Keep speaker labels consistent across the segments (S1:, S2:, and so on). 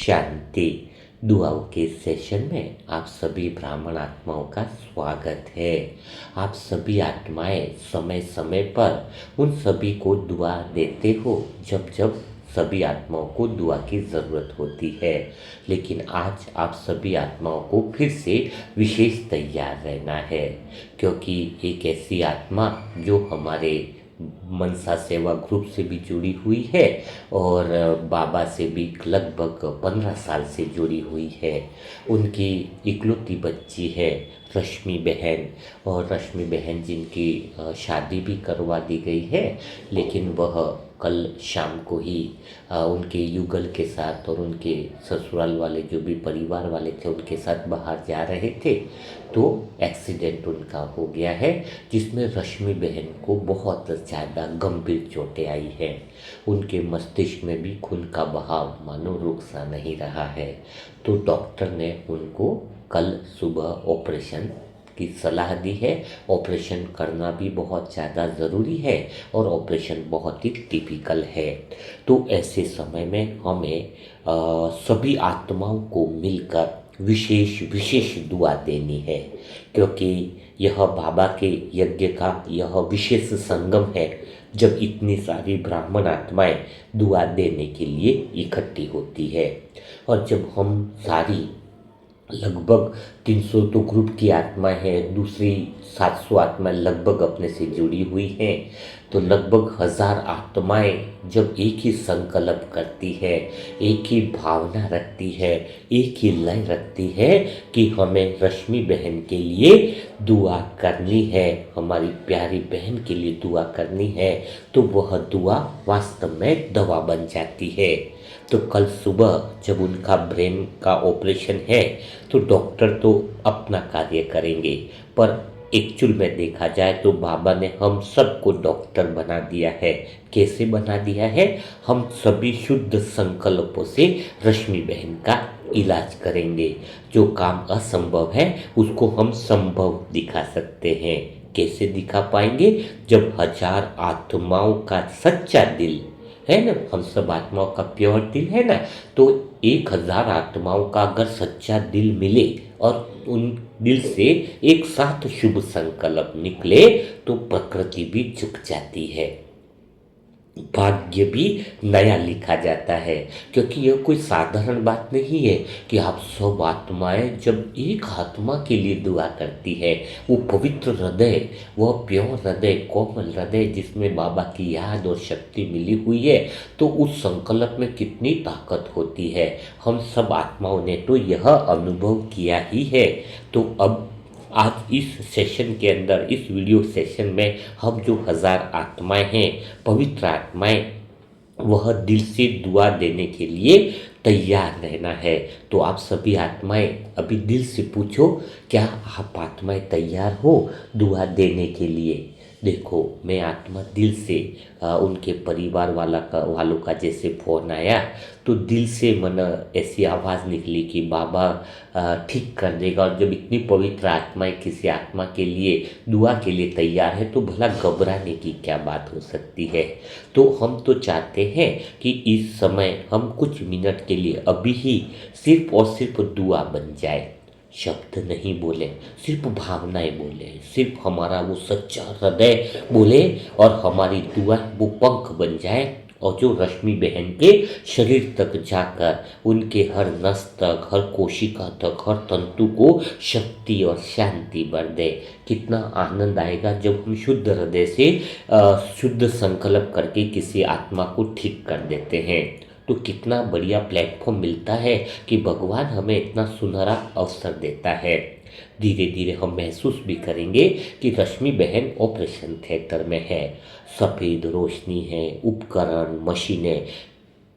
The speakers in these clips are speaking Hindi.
S1: शांति। दुआओं के सेशन में आप सभी ब्राह्मण आत्माओं का स्वागत है। आप सभी आत्माएं समय समय पर उन सभी को दुआ देते हो जब जब सभी आत्माओं को दुआ की ज़रूरत होती है। लेकिन आज आप सभी आत्माओं को फिर से विशेष तैयार रहना है, क्योंकि एक ऐसी आत्मा जो हमारे मनसा सेवा ग्रुप से भी जुड़ी हुई है और बाबा से भी लगभग 15 साल से जुड़ी हुई है। उनकी इकलौती बच्ची है रश्मि बहन, और रश्मि बहन जिनकी शादी भी करवा दी गई है, लेकिन वह कल शाम को ही उनके युगल के साथ और उनके ससुराल वाले जो भी परिवार वाले थे उनके साथ बाहर जा रहे थे, तो एक्सीडेंट उनका हो गया है, जिसमें रश्मि बहन को बहुत ज़्यादा गंभीर चोटें आई हैं। उनके मस्तिष्क में भी खून का बहाव मानो रुक सा नहीं रहा है। तो डॉक्टर ने उनको कल सुबह ऑपरेशन की सलाह दी है। ऑपरेशन करना भी बहुत ज़्यादा ज़रूरी है और ऑपरेशन बहुत ही टिपिकल है। तो ऐसे समय में हमें सभी आत्माओं को मिलकर विशेष विशेष दुआ देनी है, क्योंकि यह बाबा के यज्ञ का यह विशेष संगम है जब इतनी सारी ब्राह्मण आत्माएं दुआ देने के लिए इकट्ठी होती है। और जब हम सारी लगभग 300 तो ग्रुप की आत्मा है, दूसरी 700 आत्माएं लगभग अपने से जुड़ी हुई हैं, तो लगभग 1000 आत्माएं जब एक ही संकल्प करती है, एक ही भावना रखती है, एक ही लय रखती है कि हमें रश्मि बहन के लिए दुआ करनी है, हमारी प्यारी बहन के लिए दुआ करनी है, तो वह दुआ वास्तव में दवा बन जाती है। तो कल सुबह जब उनका ब्रेन का ऑपरेशन है तो डॉक्टर तो अपना कार्य करेंगे, पर एक्चुअल में देखा जाए तो बाबा ने हम सबको डॉक्टर बना दिया है। कैसे बना दिया है? हम सभी शुद्ध संकल्पों से रश्मि बहन का इलाज करेंगे। जो काम असंभव है उसको हम संभव दिखा सकते हैं। कैसे दिखा पाएंगे? जब 1000 आत्माओं का सच्चा दिल है ना, हम सब आत्माओं का प्योर दिल है ना, तो 1000 आत्माओं का अगर सच्चा दिल मिले और उन दिल से एक साथ शुभ संकल्प निकले तो प्रकृति भी झुक जाती है, भाग्य भी नया लिखा जाता है। क्योंकि यह कोई साधारण बात नहीं है कि आप सब आत्माएं जब एक आत्मा के लिए दुआ करती है, वो पवित्र हृदय, वह प्योर हृदय, कोमल हृदय जिसमें बाबा की याद और शक्ति मिली हुई है, तो उस संकल्प में कितनी ताकत होती है। हम सब आत्माओं ने तो यह अनुभव किया ही है। तो अब आज इस सेशन के अंदर, इस वीडियो सेशन में हम जो 1000 आत्माएं हैं, पवित्र आत्माएं, वह दिल से दुआ देने के लिए तैयार रहना है। तो आप सभी आत्माएं अभी दिल से पूछो, क्या आप आत्माएं तैयार हो दुआ देने के लिए? देखो, मैं आत्मा दिल से उनके परिवार वालों का जैसे फ़ोन आया तो दिल से मन ऐसी आवाज़ निकली कि बाबा ठीक कर देगा। और जब इतनी पवित्र आत्माएं किसी आत्मा के लिए दुआ के लिए तैयार है तो भला घबराने की क्या बात हो सकती है। तो हम तो चाहते हैं कि इस समय हम कुछ मिनट के लिए अभी ही सिर्फ और सिर्फ दुआ बन जाए। शब्द नहीं बोले, सिर्फ भावनाएं बोले, सिर्फ हमारा वो सच्चा हृदय बोले और हमारी दुआ वो पंख बन जाए और जो रश्मि बहन के शरीर तक जाकर उनके हर नस तक, हर कोशिका तक, हर तंतु को शक्ति और शांति भर दे। कितना आनंद आएगा जब हम शुद्ध हृदय से शुद्ध संकल्प करके किसी आत्मा को ठीक कर देते हैं। तो कितना बढ़िया प्लेटफॉर्म मिलता है कि भगवान हमें इतना सुनहरा अवसर देता है। धीरे धीरे हम महसूस भी करेंगे कि रश्मि बहन ऑपरेशन थिएटर में है। सफ़ेद रोशनी है, उपकरण, मशीनें,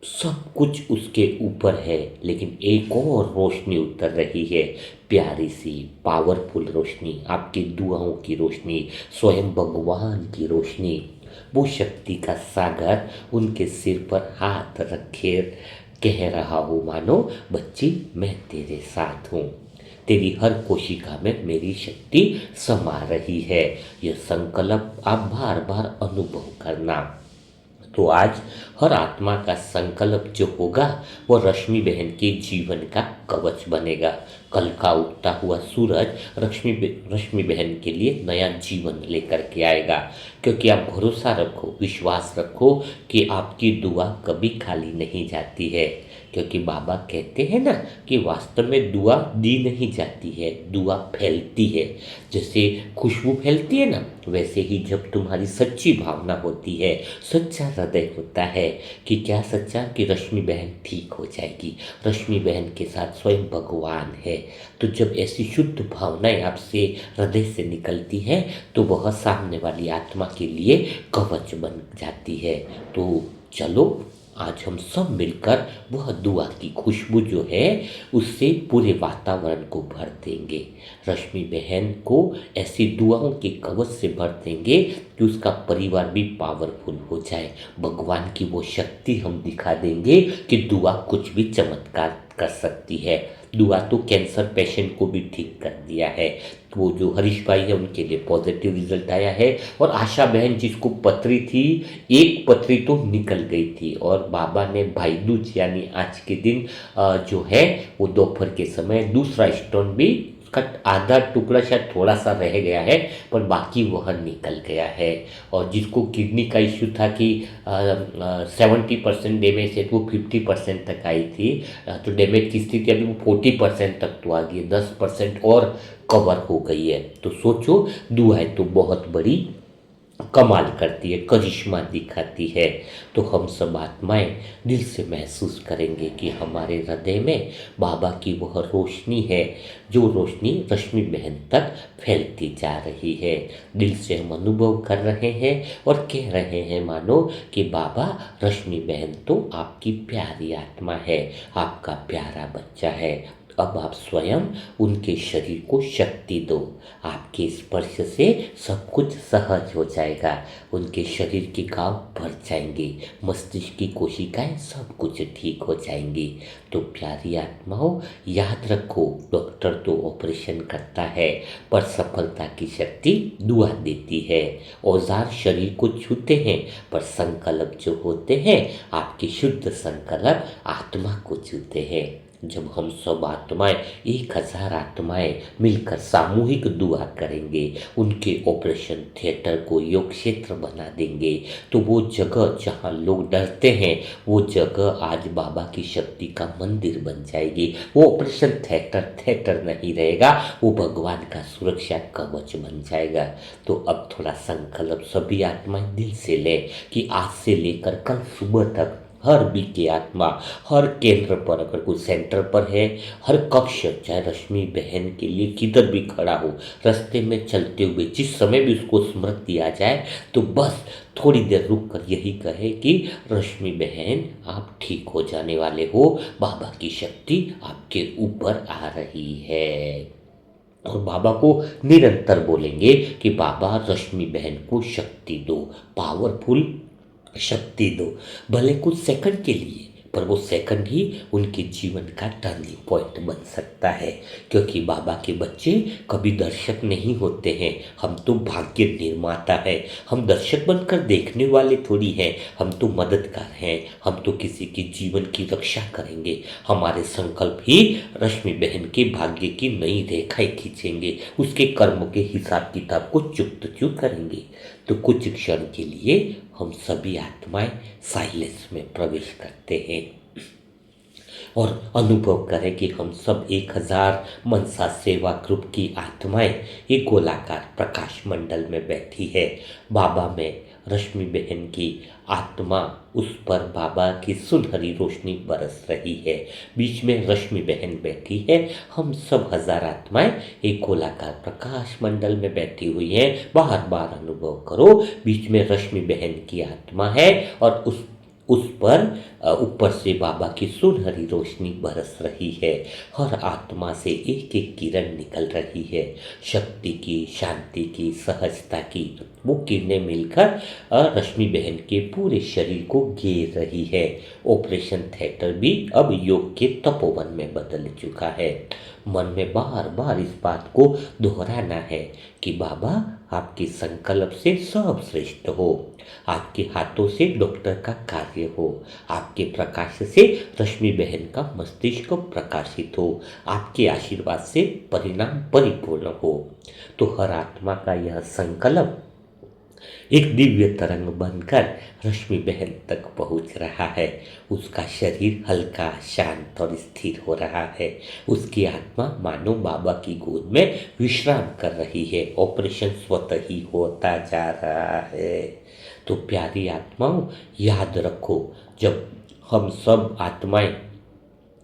S1: सब कुछ उसके ऊपर है, लेकिन एक और रोशनी उतर रही है, प्यारी सी पावरफुल रोशनी, आपकी दुआओं की रोशनी, स्वयं भगवान की रोशनी। वो शक्ति का सागर उनके सिर पर हाथ रखे कह रहा हो, मानो बच्ची मैं तेरे साथ हूँ, तेरी हर कोशिका में मेरी शक्ति समा रही है। यह संकल्प आप बार बार अनुभव करना। तो आज हर आत्मा का संकल्प जो होगा वो रश्मि बहन के जीवन का कवच बनेगा। कल का उगता हुआ सूरज रश्मि बहन के लिए नया जीवन लेकर के आएगा। क्योंकि आप भरोसा रखो, विश्वास रखो कि आपकी दुआ कभी खाली नहीं जाती है। क्योंकि बाबा कहते हैं ना कि वास्तव में दुआ दी नहीं जाती है, दुआ फैलती है। जैसे खुशबू फैलती है ना, वैसे ही जब तुम्हारी सच्ची भावना होती है, सच्चा हृदय होता है कि क्या सच्चा, कि रश्मि बहन ठीक हो जाएगी, रश्मि बहन के साथ स्वयं भगवान है। तो जब ऐसी शुद्ध भावनाएं आपसे हृदय से निकलती हैं तो वह सामने वाली आत्मा के लिए कवच बन जाती है। तो चलो आज हम सब मिलकर वह दुआ की खुशबू जो है उससे पूरे वातावरण को भर देंगे। रश्मि बहन को ऐसी दुआओं के कवच से भर देंगे कि उसका परिवार भी पावरफुल हो जाए। भगवान की वो शक्ति हम दिखा देंगे कि दुआ कुछ भी चमत्कार कर सकती है। दुआ तो कैंसर पेशेंट को भी ठीक कर दिया है। वो जो हरीश भाई है उनके लिए पॉजिटिव रिजल्ट आया है। और आशा बहन जिसको पथरी थी, एक पथरी तो निकल गई थी और बाबा ने भाई दूज यानी आज के दिन जो है वो दोपहर के समय दूसरा स्टोन भी उसका आधा टुकड़ा शायद थोड़ा सा रह गया है पर बाकी वह निकल गया है। और जिसको किडनी का इश्यू था कि 70% डैमेज है तो वो 50% तक आई थी। तो डैमेज की स्थिति अभी वो 40% तक तो आ गई है, 10% और कवर हो गई है। तो सोचो दुआएं तो बहुत बड़ी कमाल करती है, करिश्मा दिखाती है। तो हम सब आत्माएं दिल से महसूस करेंगे कि हमारे हृदय में बाबा की वह रोशनी है, जो रोशनी रश्मि बहन तक फैलती जा रही है। दिल से हम अनुभव कर रहे हैं और कह रहे हैं मानो कि बाबा रश्मि बहन तो आपकी प्यारी आत्मा है, आपका प्यारा बच्चा है। अब आप स्वयं उनके शरीर को शक्ति दो। आपके स्पर्श से सब कुछ सहज हो जाएगा। उनके शरीर के घाव भर जाएंगे, मस्तिष्क की कोशिकाएं सब कुछ ठीक हो जाएंगी। तो प्यारी आत्माओं याद रखो, डॉक्टर तो ऑपरेशन करता है पर सफलता की शक्ति दुआ देती है। औजार शरीर को छूते हैं पर संकल्प जो होते हैं आपके शुद्ध संकल्प आत्मा को छूते हैं। जब हम सब आत्माएं 1000 आत्माएं मिलकर सामूहिक दुआ करेंगे, उनके ऑपरेशन थिएटर को योग क्षेत्र बना देंगे, तो वो जगह जहाँ लोग डरते हैं वो जगह आज बाबा की शक्ति का मंदिर बन जाएगी। वो ऑपरेशन थिएटर नहीं रहेगा, वो भगवान का सुरक्षा कवच बन जाएगा। तो अब थोड़ा संकल्प सभी आत्माएं दिल से लें कि आज से लेकर कल सुबह तक हर बी की आत्मा हर केंद्र पर, अगर कोई सेंटर पर है, हर कक्ष चाहे रश्मि बहन के लिए किधर भी खड़ा हो, रास्ते में चलते हुए जिस समय भी उसको स्मृति आ जाए तो बस थोड़ी देर रुक कर यही कहे कि रश्मि बहन आप ठीक हो जाने वाले हो, बाबा की शक्ति आपके ऊपर आ रही है। और बाबा को निरंतर बोलेंगे कि बाबा रश्मि बहन को शक्ति दो, पावरफुल शक्ति दो। भले कुछ सेकंड के लिए, पर वो सेकंड ही उनके जीवन का टर्निंग पॉइंट बन सकता है। क्योंकि बाबा के बच्चे कभी दर्शक नहीं होते हैं, हम तो भाग्य निर्माता हैं। हम दर्शक बनकर देखने वाले थोड़ी हैं, हम तो मददगार हैं। हम तो किसी के जीवन की रक्षा करेंगे। हमारे संकल्प ही रश्मि बहन के भाग्य की नई रेखाएं खींचेंगे, उसके कर्मों के हिसाब किताब को चुक करेंगे। तो कुछ क्षण के लिए हम सभी आत्माएं साइलेंस में प्रवेश करते हैं और अनुभव करें कि हम सब 1000 मनसा सेवा ग्रुप की आत्माएं एक गोलाकार प्रकाश मंडल में बैठी है। बाबा में रश्मि बहन की आत्मा, उस पर बाबा की सुनहरी रोशनी बरस रही है। बीच में रश्मि बहन बैठी है। हम सब 1000 आत्माएं एक गोलाकार प्रकाश मंडल में बैठी हुई हैं। बार बार अनुभव करो, बीच में रश्मि बहन की आत्मा है और उस पर ऊपर से बाबा की सुनहरी रोशनी बरस रही है। हर आत्मा से एक एक किरण निकल रही है, शक्ति की, शांति की, सहजता की। वो किरणें मिलकर रश्मि बहन के पूरे शरीर को घेर रही है। ऑपरेशन थिएटर भी अब योग के तपोवन में बदल चुका है। मन में बार बार इस बात को दोहराना है कि बाबा, आपके संकल्प से सब श्रेष्ठ हो, आपके हाथों से डॉक्टर का कार्य हो, आपके प्रकाश से रश्मि बहन का मस्तिष्क प्रकाशित हो, आपके आशीर्वाद से परिणाम परिपूर्ण हो। तो हर आत्मा का यह संकल्प एक दिव्य तरंग बनकर रश्मि बहन तक पहुंच रहा है। उसका शरीर हल्का, शांत और स्थिर हो रहा है। उसकी आत्मा मानो बाबा की गोद में विश्राम कर रही है। ऑपरेशन स्वतः ही होता जा रहा है। तो प्यारी आत्माओं, याद रखो, जब हम सब आत्माएं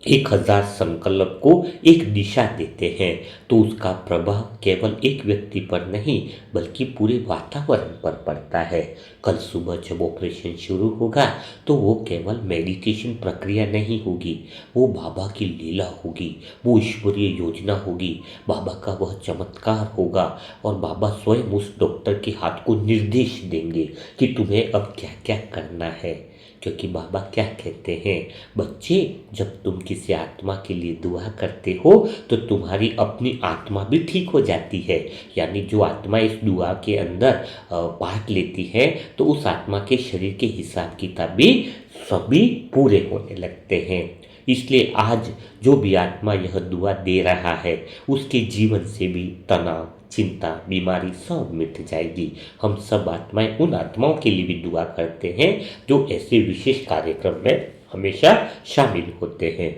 S1: 1000 संकल्प को एक दिशा देते हैं तो उसका प्रभाव केवल एक व्यक्ति पर नहीं बल्कि पूरे वातावरण पर पड़ता है। कल सुबह जब ऑपरेशन शुरू होगा तो वो केवल मेडिटेशन प्रक्रिया नहीं होगी, वो बाबा की लीला होगी, वो ईश्वरीय योजना होगी, बाबा का वह चमत्कार होगा और बाबा स्वयं उस डॉक्टर के हाथ को निर्देश देंगे कि तुम्हें अब क्या क्या करना है। क्योंकि बाबा क्या कहते हैं, बच्चे, जब तुम किसी आत्मा के लिए दुआ करते हो तो तुम्हारी अपनी आत्मा भी ठीक हो जाती है। यानी जो आत्मा इस दुआ के अंदर पार्ट लेती है तो उस आत्मा के शरीर के हिसाब किताब भी सभी पूरे होने लगते हैं। इसलिए आज जो भी आत्मा यह दुआ दे रहा है उसके जीवन से भी तनाव, चिंता, बीमारी सब मिट जाएगी। हम सब आत्माएं उन आत्माओं के लिए भी दुआ करते हैं जो ऐसे विशेष कार्यक्रम में हमेशा शामिल होते हैं।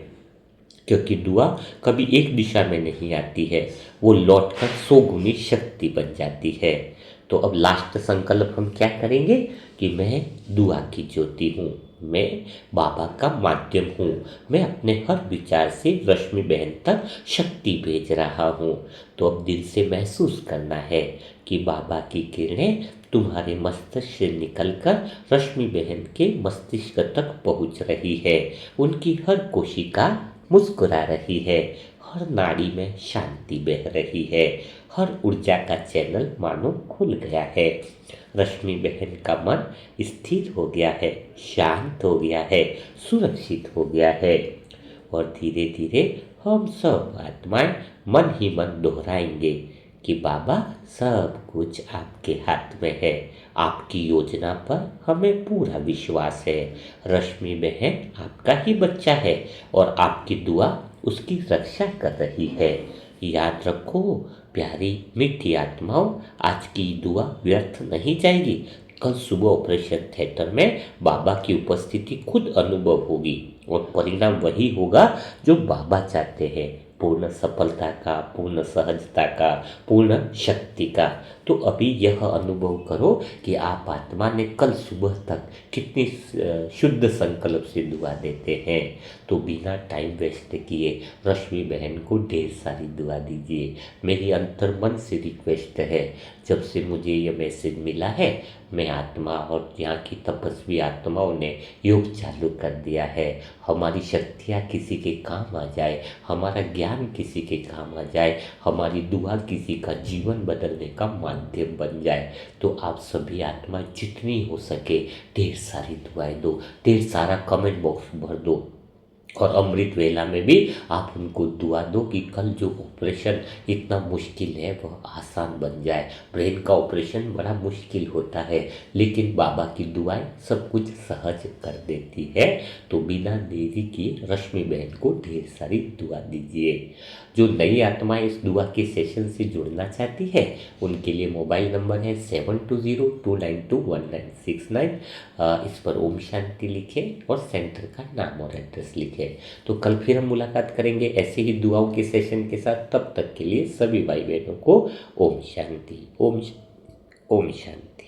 S1: क्योंकि दुआ कभी एक दिशा में नहीं आती है, वो लौटकर 100 गुनी शक्ति बन जाती है। तो अब लास्ट संकल्प हम क्या करेंगे कि मैं दुआ की ज्योति हूँ, मैं बाबा का माध्यम हूँ, मैं अपने हर विचार से रश्मि बहन तक शक्ति भेज रहा हूँ। तो अब दिल से महसूस करना है कि बाबा की किरणें तुम्हारे मस्तिष्क से निकलकर रश्मि बहन के मस्तिष्क तक पहुँच रही है। उनकी हर कोशिका मुस्कुरा रही है, हर नाड़ी में शांति बह रही है, हर ऊर्जा का चैनल मानो खुल गया है। रश्मि बहन का मन स्थिर हो गया है, शांत हो गया है, सुरक्षित हो गया है। और धीरे धीरे हम सब आत्माएं मन ही मन दोहराएंगे कि बाबा, सब कुछ आपके हाथ में है, आपकी योजना पर हमें पूरा विश्वास है। रश्मि बहन आपका ही बच्चा है और आपकी दुआ उसकी रक्षा कर रही है। याद रखो प्यारी मीठी आत्माओं, आज की दुआ व्यर्थ नहीं जाएगी। कल सुबह ऑपरेशन थिएटर में बाबा की उपस्थिति खुद अनुभव होगी और परिणाम वही होगा जो बाबा चाहते हैं, पूर्ण सफलता का, पूर्ण सहजता का, पूर्ण शक्ति का। तो अभी यह अनुभव करो कि आप आत्मा ने कल सुबह तक कितनी शुद्ध संकल्प से दुआ देते हैं। तो बिना टाइम वेस्ट किए रश्मि बहन को ढेर सारी दुआ दीजिए। मेरी अंतर्मन से रिक्वेस्ट है, जब से मुझे ये मैसेज मिला है मैं आत्मा और यहाँ की तपस्वी आत्माओं ने योग चालू कर दिया है। हमारी शक्तियाँ किसी के काम आ जाए, हमारा ज्ञान किसी के काम आ जाए, हमारी दुआ किसी का जीवन बदलने का माध्यम बन जाए। तो आप सभी आत्मा जितनी हो सके ढेर सारी दुआएं दो, ढेर सारा कमेंट बॉक्स भर दो और अमृत वेला में भी आप उनको दुआ दो कि कल जो ऑपरेशन इतना मुश्किल है वह आसान बन जाए। ब्रेन का ऑपरेशन बड़ा मुश्किल होता है लेकिन बाबा की दुआएं सब कुछ सहज कर देती है। तो बिना देरी किए रश्मि बहन को ढेर सारी दुआ दीजिए। जो नई आत्माएं इस दुआ के सेशन से जुड़ना चाहती है उनके लिए मोबाइल नंबर है 7202921969। इस पर ओम शांति लिखें और सेंटर का नाम और एड्रेस लिखें। तो कल फिर हम मुलाकात करेंगे ऐसे ही दुआओं के सेशन के साथ। तब तक के लिए सभी भाई बहनों को ओम शांति, ओम शांति।